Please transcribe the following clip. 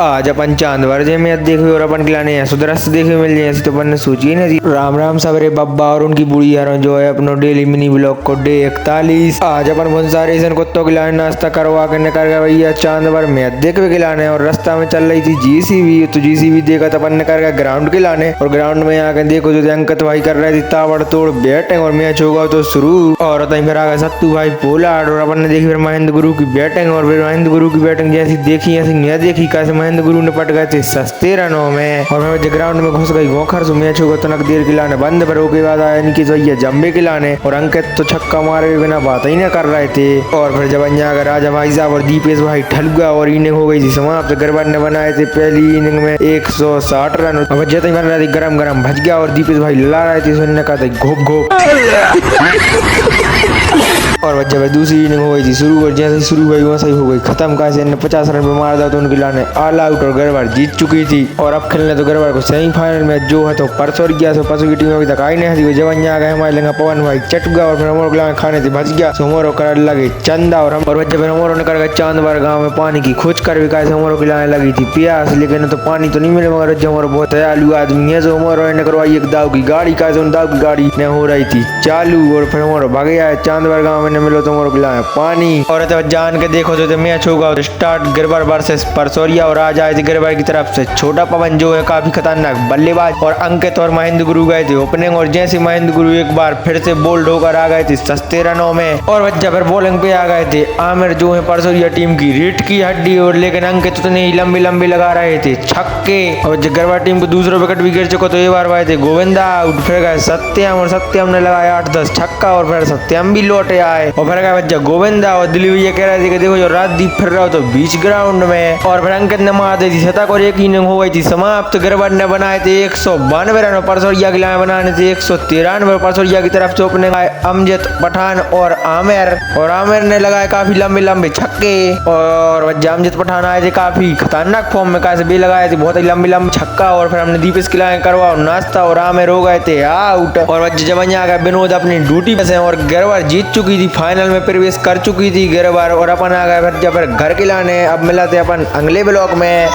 आज अपन चांद वर्जे में देखे और अपन खिलाने हैं सुदरस्त देखे मिल जाए ऐसी तो अपन ने सोची नहीं थी। राम राम सबरे बब्बा और उनकी बुढ़ी यारों जो है अपनो डेली मिनी ब्लॉग को डे 41। आज अपन बहुत सारे ऐसे कुत्तों खिलाने नाश्ता करवा के निकल गए भैया चांद वर में देख के खिलाने और रास्ता में चल रही थी जीसीबी। तो जीसीबी देखा तो अपन ने कर गया ग्राउंड खिलाने और ग्राउंड में आके देखो जो अंकित भाई कर रहे थे ताबड़ तोड़ बैटिंग और मैच होगा तो शुरू। और फिर आ गए सत्तू भाई पोलार्ड और अपन ने देखी फिर महेंद्र गुरु की बैटिंग और फिर महेंद्र गुरु की बैटिंग जैसी देखी ऐसी नहीं देखी कैसे महेंद्र गुरु ने पट गए थे सस्ते रनों में और फिर ग्राउंड में घुस गई गोखर से मैच होगा तनक देर खिलाने बंद पर के बाद आया इनकी तो ये जम्बे खिलाने और अंकित तो छक्का मारे बिना बात ही ना कर रहे थे। और फिर जब यहाँ राजा भाई साहब और दीपेश भाई ठलुआ और इनिंग हो गई थी समाप्त। गरबा ने बनाए थे पहली इनिंग में 160 रन और जैसे ही बन रहे थे गरम गरम भज गया और दीपेश भाई लड़ा रहे थे सुनने का घोप घोप। और जब दूसरी इनिंग हो गई थी शुरू और जैसे ही शुरू हुई वैसे ही हो गई खत्म। कैसे 50 रन पे मार दिया तो उनके लाने ऑल आउट और गरबार जीत चुकी थी। और अब खेलने तो गरबार को सेमीफाइनल में जो है तो परसों गया सो परसों की टीम अभी तक आई नहीं थी। जब यहाँ गए हमारे लेंगे पवन भाई चटुआ और फिर हमारे लाने खाने से भज गया सोमोरो कर लगे चंदा और हम और जब हमारों ने कर गए चांदवर गाँव में पानी की खोज कर भी कैसे हमारों की लाने लगी थी प्यास लेकिन तो पानी तो नहीं मिले मगर जो हमारा बहुत दयालु आदमी है जो हमारों ने करवाई एक दाव की गाड़ी कैसे उन दाव की गाड़ी ने हो रही थी चालू और फिर हमारा भागे आए चांदवर गाँव में मिलो तो हमारे खिलाए पानी। और जान के देखो तो मैच होगा स्टार्ट गिरबर वर्सेस परसोरिया और आज आए थे गिरबर की तरफ से छोटा पवन जो है काफी खतरनाक बल्लेबाज और अंकित और महेंद्र गुरु गए थे ओपनिंग और जैसे महेंद्र गुरु एक बार फिर से बोल्ड होकर आ गए थे सस्ते रनों में। और जब फिर बॉलिंग पे आ गए थे आमिर जो है परसोरिया टीम की रीट की हड्डी और लेकिन अंकित उतने ही लंबी लंबी लगा रहे थे छक्के। और गिरबर टीम को दूसरा विकेट भी गिर चुका तो ये बार आए थे गोविंदा आउट फिर गए सत्यम और सत्यम ने लगाया 8-10 छक्का और फिर सत्यम भी लौटे आए और फिर गए गोविंदा और दिलीप ये कह रहे थे कि देखो जो राजदीप फिर रहा हो तो बीच ग्राउंड में। और फिर अंकित ने मार दी थी शतक और एक इनिंग हो गई थी समाप्त। गिरबर ने बनाए थे 192 रन और परसोरिया के लिए बनाने थे 193 परसोरिया की तरफ से ओपनिंग आए अमजद पठान और आमिर ने लगाए काफी लंबे लंबे छक्के। और अमजद पठान आए थे काफी खतरनाक फॉर्म में कैसे भी लगाए थे बहुत ही लंबी लंबी छक्का और फिर हमने दीपेश खिलाए करवा नाश्ता और आमिर हो गए थे आउट। और जब यहाँ गए विनोद अपनी ड्यूटी पे और गिरबर जीत चुकी थी फाइनल में प्रवेश कर चुकी थी गिरबर और अपन आ गए फिर जब घर खिलाने अब मिला थे अपन अगले ब्लॉक में।